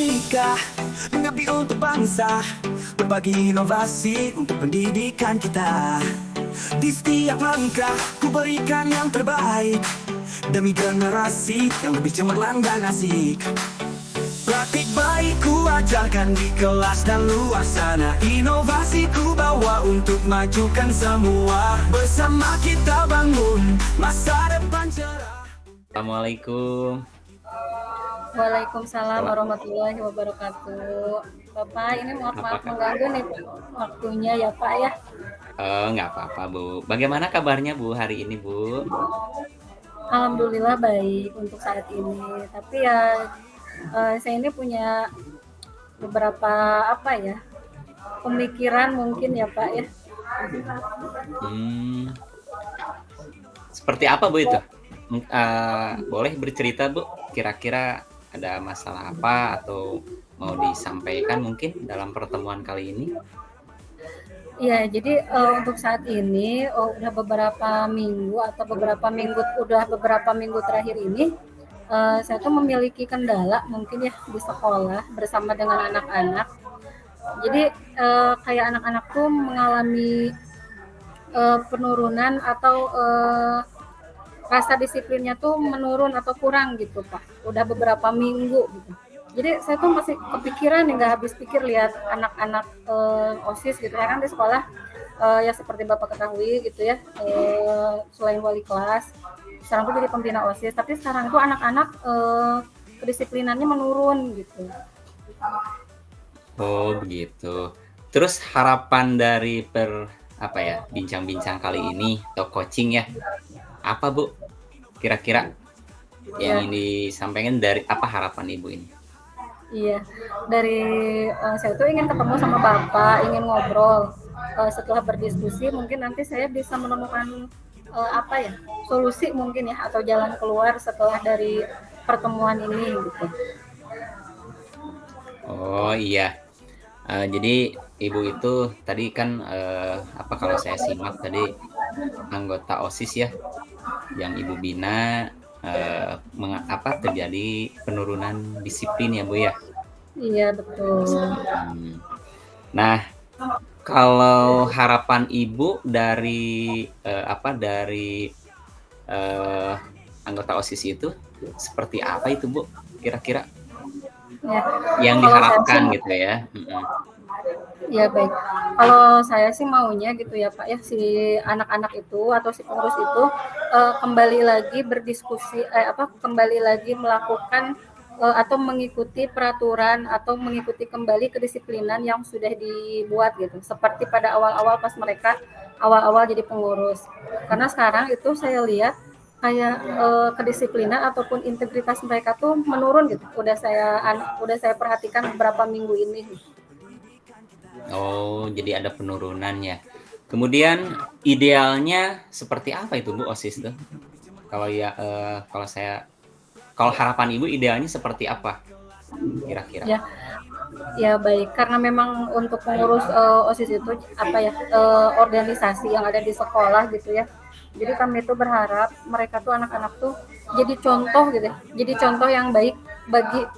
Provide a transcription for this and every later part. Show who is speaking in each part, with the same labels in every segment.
Speaker 1: nikah, mengabdi untuk bangsa, berbagi inovasi untuk pendidikan kita. Di setiap langkah, ku berikan yang terbaik demi generasi yang lebih cemerlang dan asik. Praktik baik ku ajarkan di kelas dan luar sana, inovasi ku bawa untuk majukan semua. Bersama kita bangun masa depan cerah.
Speaker 2: Assalamualaikum.
Speaker 3: Waalaikumsalam
Speaker 2: Salam.
Speaker 3: warahmatullahi wabarakatuh. Bapak, ini maaf
Speaker 2: Apa
Speaker 3: mengganggu nih waktunya ya Pak ya.
Speaker 2: nggak apa-apa Bu. Bagaimana kabarnya Bu hari ini Bu?
Speaker 3: Alhamdulillah baik untuk saat ini. Tapi ya saya ini punya beberapa apa ya pemikiran mungkin ya Pak ya.
Speaker 2: Hmm, seperti apa Bu itu? Boleh bercerita Bu? Kira-kira ada masalah apa atau mau disampaikan mungkin dalam pertemuan kali ini?
Speaker 3: Iya, jadi untuk saat ini udah beberapa minggu atau beberapa minggu terakhir ini saya tuh memiliki kendala mungkin ya di sekolah bersama dengan anak-anak. Jadi kayak anak-anak tuh mengalami penurunan atau rasa disiplinnya tuh menurun atau kurang gitu Pak. Udah beberapa minggu gitu. Jadi saya tuh masih kepikiran nih, nggak habis pikir lihat anak-anak OSIS gitu ya kan di sekolah ya seperti Bapak ketahui gitu ya, selain wali kelas, sekarang tuh jadi pembina OSIS, tapi sekarang itu anak-anak kedisiplinannya menurun gitu.
Speaker 2: Oh begitu. Terus harapan dari bincang-bincang kali ini atau coaching ya, apa Bu? Kira-kira yang
Speaker 3: Ya,
Speaker 2: ingin disampaikan dari apa harapan Ibu ini?
Speaker 3: iya. Dari saya tuh ingin ketemu sama Bapak, ingin ngobrol. Setelah berdiskusi, mungkin nanti saya bisa menemukan solusi mungkin ya atau jalan keluar setelah dari pertemuan ini gitu.
Speaker 2: Oh iya. Jadi Ibu itu tadi kan kalau saya simak tadi anggota OSIS ya yang Ibu bina, terjadi penurunan disiplin ya Bu ya.
Speaker 3: Iya betul.
Speaker 2: Hmm. Nah, kalau harapan Ibu dari eh, anggota OSIS itu seperti apa itu Bu? Kira-kira
Speaker 3: Ya,
Speaker 2: yang
Speaker 3: kalau saya sih,
Speaker 2: diharapkan gitu ya.
Speaker 3: ya baik. Kalau saya sih maunya gitu ya Pak ya, si anak-anak itu atau si pengurus itu kembali lagi berdiskusi, kembali lagi melakukan atau mengikuti peraturan atau mengikuti kembali kedisiplinan yang sudah dibuat gitu. Seperti pada awal-awal pas mereka awal-awal jadi pengurus. Karena sekarang itu saya lihat kayak kedisiplinan ataupun integritas mereka tuh menurun gitu. Udah saya perhatikan beberapa minggu ini.
Speaker 2: Oh, jadi ada penurunan ya. Kemudian idealnya seperti apa itu Bu OSIS tuh? Kalau ya kalau harapan Ibu idealnya seperti apa kira-kira?
Speaker 3: Ya, ya baik. Karena memang untuk pengurus OSIS itu organisasi yang ada di sekolah gitu ya. Jadi kami tuh berharap mereka tuh anak-anak tuh jadi contoh gitu ya. Jadi contoh yang baik bagi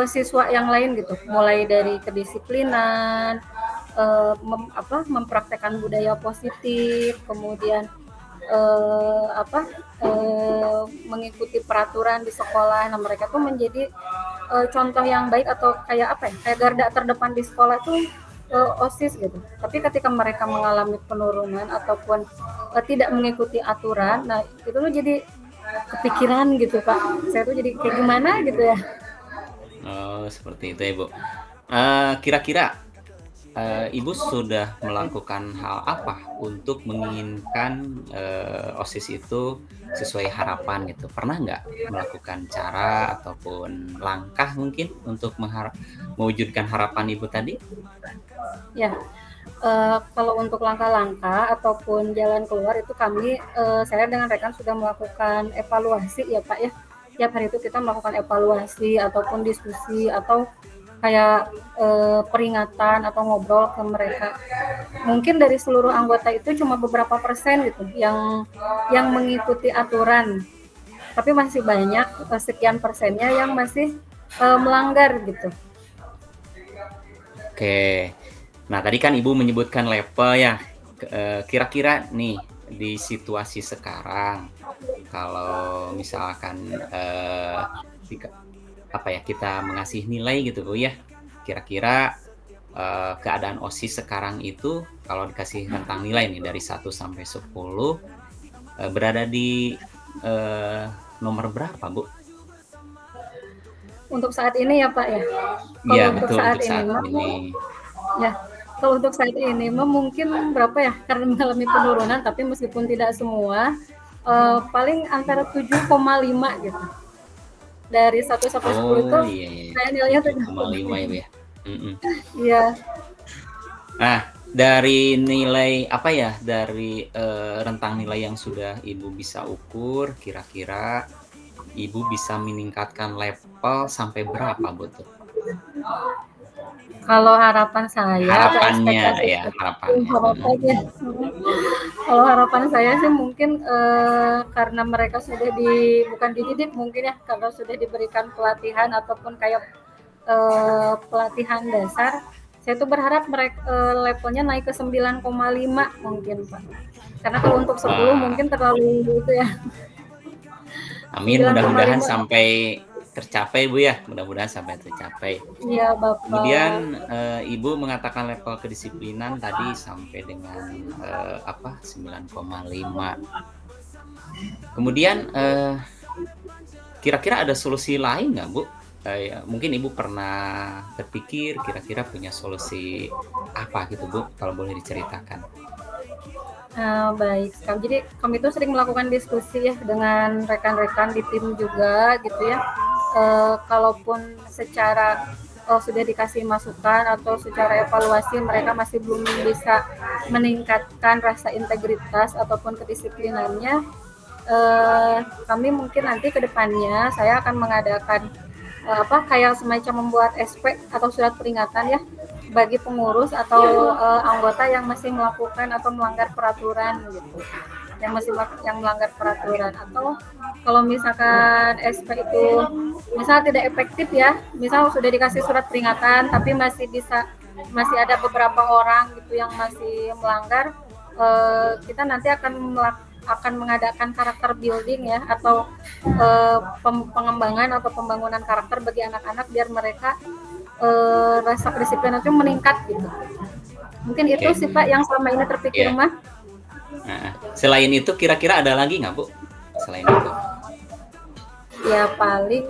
Speaker 3: siswa yang lain gitu. Mulai dari kedisiplinan, mempraktekkan budaya positif, kemudian mengikuti peraturan di sekolah. Nah, mereka tuh menjadi contoh yang baik atau kayak garda terdepan di sekolah tuh OSIS gitu. Tapi ketika mereka mengalami penurunan ataupun tidak mengikuti aturan, nah itu tuh jadi kepikiran gitu Pak. Saya tuh jadi kayak gimana gitu ya.
Speaker 2: Oh, seperti itu ya Bu. Kira-kira Ibu sudah melakukan hal apa untuk menginginkan OSIS itu sesuai harapan gitu? Pernah nggak melakukan cara ataupun langkah mungkin untuk mewujudkan harapan Ibu tadi?
Speaker 3: Ya, kalau untuk langkah-langkah ataupun jalan keluar itu saya dengan rekan sudah melakukan evaluasi ya Pak ya. Tiap hari itu kita melakukan evaluasi ataupun diskusi atau kayak peringatan atau ngobrol ke mereka. Mungkin dari seluruh anggota itu cuma beberapa persen gitu yang mengikuti aturan, tapi masih banyak sekian persennya yang masih melanggar gitu.
Speaker 2: Oke. Nah, tadi kan Ibu menyebutkan level ya. Kira-kira nih di situasi sekarang, kalau misalkan dika- apa ya, kita mengasih nilai gitu Bu ya. Kira-kira keadaan OSIS sekarang itu kalau dikasih rentang nilai nih dari 1 sampai 10, berada di nomor berapa Bu?
Speaker 3: Untuk saat ini ya Pak ya.
Speaker 2: Iya
Speaker 3: Kalau untuk
Speaker 2: betul,
Speaker 3: saat
Speaker 2: untuk
Speaker 3: ini
Speaker 2: saat
Speaker 3: mah
Speaker 2: ini.
Speaker 3: ya, kalau untuk saat ini mah mungkin berapa ya, karena mengalami penurunan tapi meskipun tidak semua, paling antara 7,5 gitu. Dari 1 sampai 10 itu
Speaker 2: Oh iya, iya,
Speaker 3: saya nilainya
Speaker 2: 7,5 ya Bu
Speaker 3: 7,5.
Speaker 2: ya. Mhm.
Speaker 3: Iya.
Speaker 2: Nah, dari nilai apa ya, dari rentang nilai yang sudah Ibu bisa ukur, kira-kira Ibu bisa meningkatkan level sampai berapa Bu tuh?
Speaker 3: Kalau harapan saya atau
Speaker 2: Harapannya
Speaker 3: ekspektasi
Speaker 2: ya,
Speaker 3: saya,
Speaker 2: harapannya.
Speaker 3: harapannya, kalau harapan saya sih mungkin, karena mereka sudah bukan dididik mungkin ya, karena sudah diberikan pelatihan ataupun kayak, pelatihan dasar, saya tuh berharap levelnya naik ke 9,5 mungkin, Pak. Karena kalau untuk 10
Speaker 2: Wah,
Speaker 3: mungkin terlalu itu ya,
Speaker 2: amin, mudah-mudahan
Speaker 3: 9,5.
Speaker 2: sampai tercapai Bu ya, mudah-mudahan sampai tercapai.
Speaker 3: Iya, Bapak.
Speaker 2: Kemudian, Ibu mengatakan level kedisiplinan tadi sampai dengan, 9,5. Kemudian, kira-kira ada solusi lain nggak, Bu? Ya mungkin Ibu pernah terpikir kira-kira punya solusi apa gitu, Bu? Kalau boleh diceritakan.
Speaker 3: Baik sekali. Jadi kami itu sering melakukan diskusi ya dengan rekan-rekan di tim juga gitu ya. Kalaupun secara sudah dikasih masukan atau secara evaluasi mereka masih belum bisa meningkatkan rasa integritas ataupun kedisiplinannya, kami mungkin nanti ke depannya saya akan mengadakan kayak semacam membuat SP atau surat peringatan ya bagi pengurus atau anggota yang masih melakukan atau melanggar peraturan gitu, yang melanggar peraturan, atau kalau misalkan SP itu misal tidak efektif ya, misal sudah dikasih surat peringatan tapi masih ada beberapa orang gitu yang masih melanggar, kita nanti akan mengadakan karakter building ya, atau pengembangan atau pembangunan karakter bagi anak-anak biar mereka rasa kedisiplinan itu meningkat gitu. Mungkin itu
Speaker 2: Oke,
Speaker 3: sih Pak yang selama ini terpikir
Speaker 2: iya.
Speaker 3: mah.
Speaker 2: Heeh. Selain itu kira-kira ada lagi nggak, Bu? Selain itu?
Speaker 3: Ya paling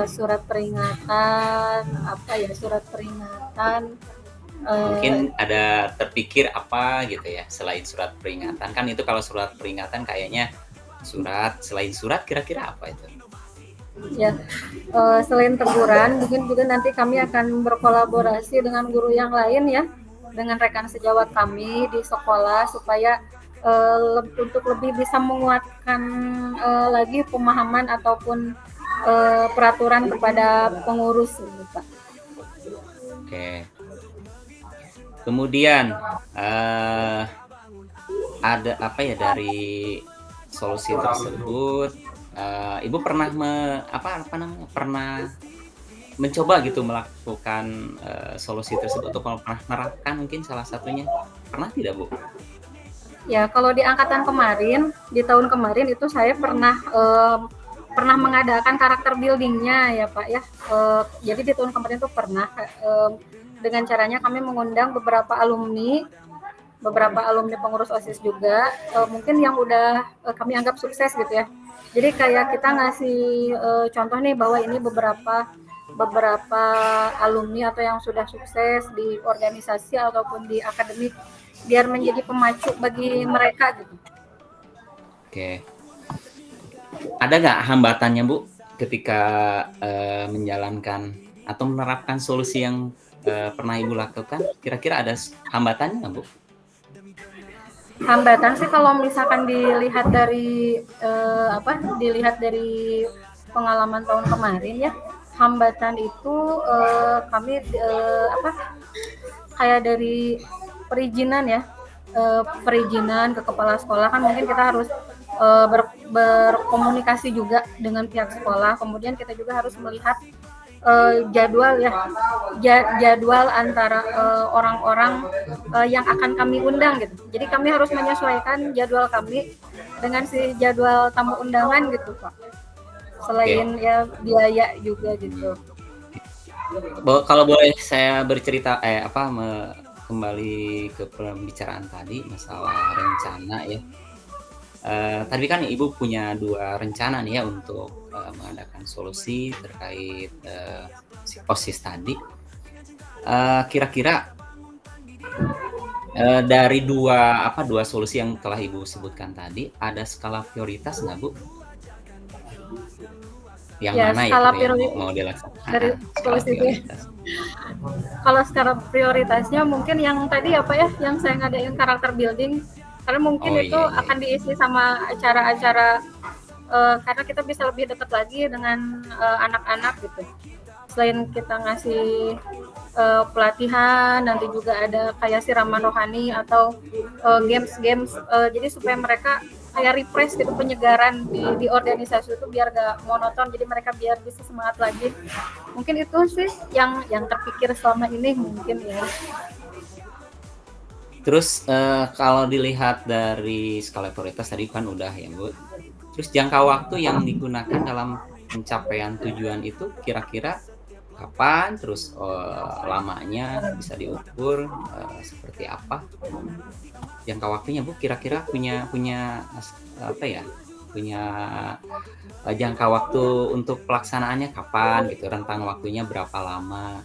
Speaker 3: surat peringatan, surat peringatan,
Speaker 2: Mungkin ada terpikir apa gitu ya, selain surat peringatan. Kan itu kalau surat peringatan kayaknya selain surat kira-kira apa itu?
Speaker 3: ya selain teguran mungkin juga nanti kami akan berkolaborasi dengan guru yang lain ya, dengan rekan sejawat kami di sekolah supaya untuk lebih bisa menguatkan lagi pemahaman ataupun peraturan kepada pengurus gitu, Pak.
Speaker 2: Oke. Kemudian, ada apa ya, dari solusi tersebut, Ibu pernah pernah mencoba gitu melakukan, solusi tersebut atau pernah menerapkan mungkin salah satunya, pernah tidak, Bu?
Speaker 3: Ya, kalau di angkatan kemarin, di tahun kemarin itu saya pernah mengadakan karakter building-nya ya Pak ya. Jadi di tahun kemarin itu pernah dengan caranya kami mengundang beberapa alumni pengurus OSIS juga, mungkin yang udah kami anggap sukses gitu ya. Jadi kayak kita ngasih contoh nih bahwa ini beberapa alumni atau yang sudah sukses di organisasi ataupun di akademik, biar menjadi pemacu bagi mereka gitu.
Speaker 2: Oke. Ada nggak hambatannya, Bu, ketika, menjalankan atau menerapkan solusi yang, pernah Ibu lakukan? Kira-kira ada hambatannya nggak, Bu?
Speaker 3: Hambatan sih kalau misalkan dilihat dari pengalaman tahun kemarin ya, hambatan itu kami kayak dari perizinan ya, perizinan ke kepala sekolah kan mungkin kita harus berkomunikasi juga dengan pihak sekolah, kemudian kita juga harus melihat jadwal ya, jadwal antara orang-orang yang akan kami undang gitu. Jadi kami harus menyesuaikan jadwal kami dengan si jadwal tamu undangan gitu Pak. Selain ya biaya juga gitu.
Speaker 2: Kalau boleh saya bercerita kembali ke pembicaraan tadi masalah rencana ya. Tadi kan Ibu punya 2 rencana nih ya untuk, mengadakan solusi terkait, si OSIS tadi. Kira-kira, dari 2 solusi yang telah Ibu sebutkan tadi, ada skala prioritas nggak, Bu? Yang
Speaker 3: Ya
Speaker 2: mana
Speaker 3: skala
Speaker 2: itu yang mau dilaksanakan?
Speaker 3: dari
Speaker 2: Skala
Speaker 3: solusi itu.
Speaker 2: prioritas.
Speaker 3: Kalau skala prioritasnya mungkin yang tadi apa ya, yang saya ngadain karakter building, karena mungkin
Speaker 2: Oh,
Speaker 3: itu
Speaker 2: iya.
Speaker 3: akan diisi sama acara-acara karena kita bisa lebih dekat lagi dengan anak-anak gitu. Selain kita ngasih pelatihan, nanti juga ada kayak siraman rohani atau games-games, jadi supaya mereka kayak refresh gitu, penyegaran di organisasi itu biar gak monoton, jadi mereka biar bisa semangat lagi. Mungkin itu sih yang terpikir selama ini mungkin ya.
Speaker 2: Terus, kalau dilihat dari skala prioritas tadi kan udah ya, Bu. Terus jangka waktu yang digunakan dalam pencapaian tujuan itu kira-kira kapan? Terus, lamanya bisa diukur, seperti apa? Jangka waktunya, Bu, kira-kira punya punya, jangka waktu untuk pelaksanaannya kapan gitu, rentang waktunya berapa lama?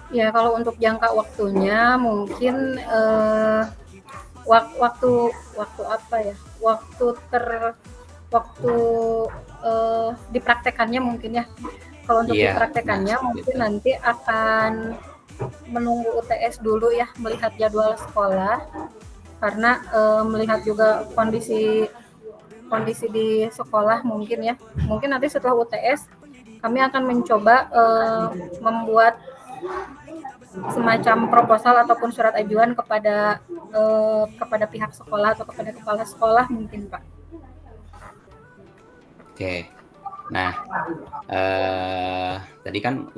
Speaker 3: Ya kalau untuk jangka waktunya mungkin waktu apa ya? Waktu dipraktekannya mungkin ya. Kalau untuk
Speaker 2: Iya,
Speaker 3: dipraktekannya
Speaker 2: nah
Speaker 3: mungkin
Speaker 2: gitu.
Speaker 3: nanti akan menunggu UTS dulu ya, melihat jadwal sekolah karena melihat juga kondisi di sekolah mungkin ya. Mungkin nanti setelah UTS kami akan mencoba membuat semacam proposal ataupun surat ajuan kepada pihak sekolah atau kepada kepala sekolah mungkin Pak.
Speaker 2: Oke. Nah, tadi kan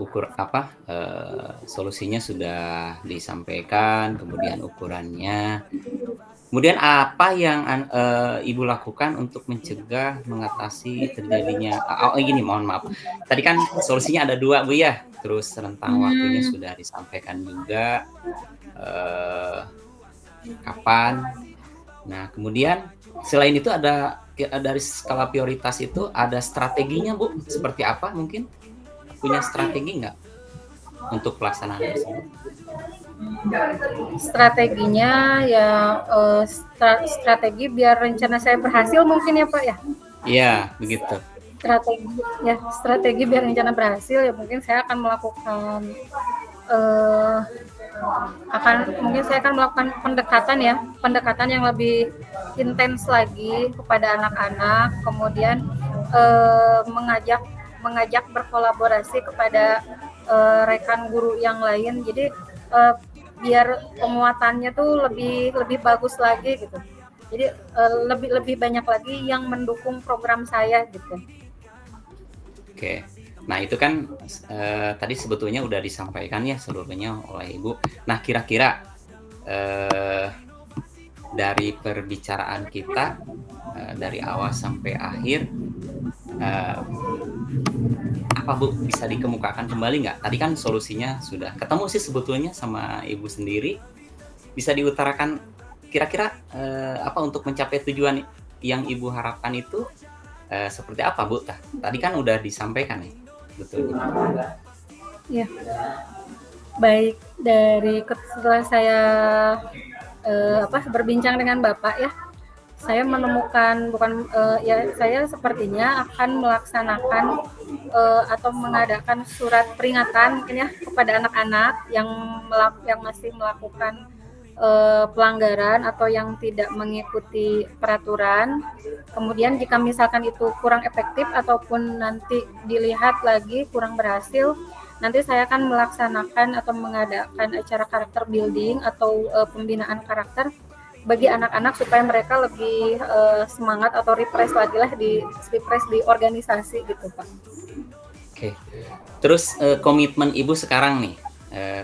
Speaker 2: solusinya sudah disampaikan, kemudian ukurannya. Kemudian apa yang Ibu lakukan untuk mencegah, mengatasi terjadinya gini, mohon maaf. Tadi kan solusinya ada 2, Bu, ya, terus rentang waktunya sudah disampaikan juga, kapan. Nah, kemudian selain itu dari skala prioritas itu ada strateginya, Bu? Seperti apa mungkin? Punya strategi nggak untuk pelaksanaan tersebut?
Speaker 3: Strateginya ya strategi biar rencana saya berhasil mungkin ya Pak ya.
Speaker 2: Iya, begitu.
Speaker 3: Strategi biar rencana berhasil ya mungkin saya akan melakukan pendekatan yang lebih intens lagi kepada anak-anak, kemudian mengajak berkolaborasi kepada rekan guru yang lain. Jadi biar penguatannya tuh lebih bagus lagi gitu. Jadi lebih banyak lagi yang mendukung program saya gitu.
Speaker 2: Oke. Nah, itu kan tadi sebetulnya udah disampaikan ya seluruhnya oleh Ibu. Nah, kira-kira dari perbicaraan kita dari awal sampai akhir, apa Bu bisa dikemukakan kembali nggak? Tadi kan solusinya sudah ketemu sih sebetulnya sama Ibu sendiri. Bisa diutarakan kira-kira apa untuk mencapai tujuan yang Ibu harapkan itu seperti apa, Bu? Tadi kan udah disampaikan ya, betul.
Speaker 3: Ya, baik setelah saya berbincang dengan Bapak ya, saya menemukan saya sepertinya akan melaksanakan atau mengadakan surat peringatan mungkin ya kepada anak-anak yang masih melakukan pelanggaran atau yang tidak mengikuti peraturan. Kemudian jika misalkan itu kurang efektif ataupun nanti dilihat lagi kurang berhasil, nanti saya akan melaksanakan atau mengadakan acara karakter building atau pembinaan karakter bagi anak-anak supaya mereka lebih semangat atau refresh di organisasi gitu Pak.
Speaker 2: Oke. Terus, komitmen Ibu sekarang nih,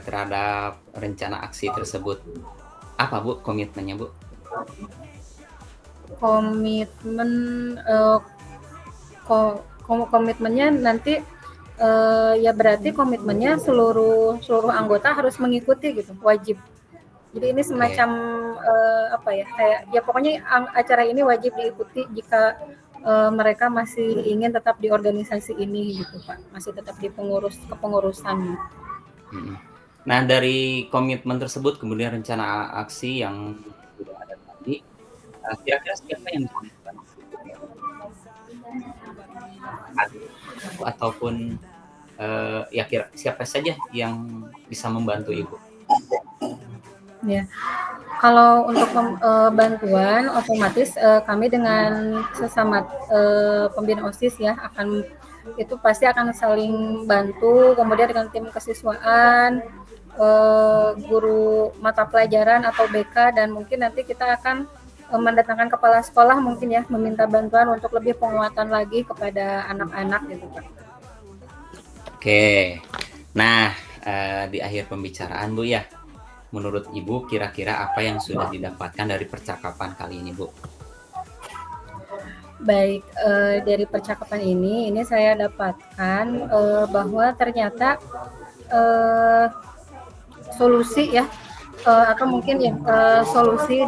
Speaker 2: terhadap rencana aksi tersebut, apa Bu komitmennya Bu?
Speaker 3: Komitmen, komitmennya nanti, ya berarti komitmennya seluruh seluruh anggota harus mengikuti gitu, wajib. Jadi ini
Speaker 2: Oke,
Speaker 3: semacam, apa ya, kayak ya pokoknya acara ini wajib diikuti jika, mereka masih ingin tetap di organisasi ini gitu, Pak, masih tetap di kepengurusan.
Speaker 2: mhm. Nah, dari komitmen tersebut kemudian rencana aksi yang sudah ada tadi, kira-kira siapa yang bisa membantu ataupun, ya siapa saja yang bisa membantu Ibu?
Speaker 3: Ya, kalau untuk bantuan otomatis, kami dengan sesama, pembina OSIS ya itu pasti akan saling bantu, kemudian dengan tim kesiswaan, guru mata pelajaran atau BK, dan mungkin nanti kita akan, mendatangkan kepala sekolah mungkin ya, meminta bantuan untuk lebih penguatan lagi kepada anak-anak gitu, Pak.
Speaker 2: Oke. Nah, di akhir pembicaraan Bu ya, menurut Ibu kira-kira apa yang sudah didapatkan dari percakapan kali ini Bu?
Speaker 3: Baik, dari percakapan ini saya dapatkan, bahwa ternyata, eee, solusi ya, atau mungkin ya, solusi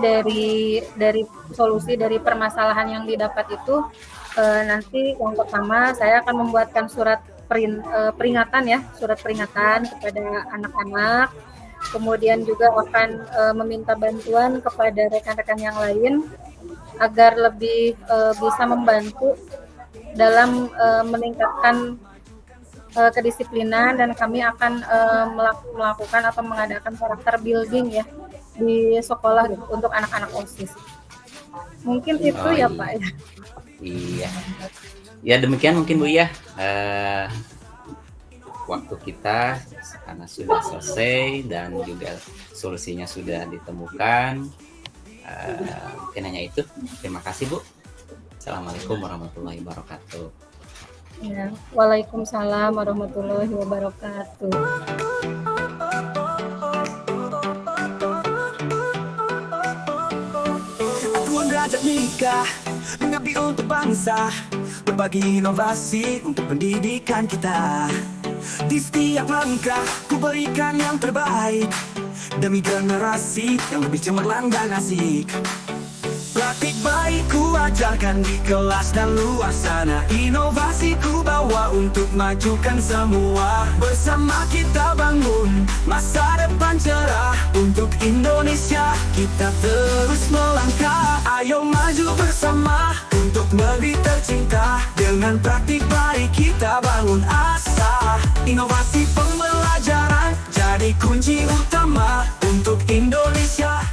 Speaker 3: dari permasalahan yang didapat itu, nanti yang pertama saya akan membuatkan peringatan ya, surat peringatan kepada anak-anak, kemudian juga akan, meminta bantuan kepada rekan-rekan yang lain agar lebih, bisa membantu dalam, meningkatkan, kedisiplinan, dan kami akan, melakukan atau mengadakan karakter building ya di sekolah gitu untuk anak-anak OSIS. Mungkin itu
Speaker 2: Oh
Speaker 3: ya, Pak, ya.
Speaker 2: iya. Ya demikian mungkin Bu ya, waktu kita karena sudah selesai dan juga solusinya sudah ditemukan, mungkin hanya itu. Terima kasih Bu. Assalamualaikum warahmatullahi wabarakatuh.
Speaker 3: Ya, waalaikumsalam warahmatullahi wabarakatuh.
Speaker 1: Tuan derajat nikah, mengabdi untuk bangsa, berbagi inovasi untuk pendidikan kita. Di setiap langkah, ku berikan yang terbaik demi generasi yang lebih cemerlang dan asik. Praktik baik ku ajarkan di kelas dan luar sana, inovasi ku bawa untuk majukan semua. Bersama kita bangun masa depan cerah untuk Indonesia, kita terus melangkah. Ayo maju bersama untuk negeri tercinta, dengan praktik baik kita bangun asa. Inovasi pembelajaran jadi kunci utama untuk Indonesia.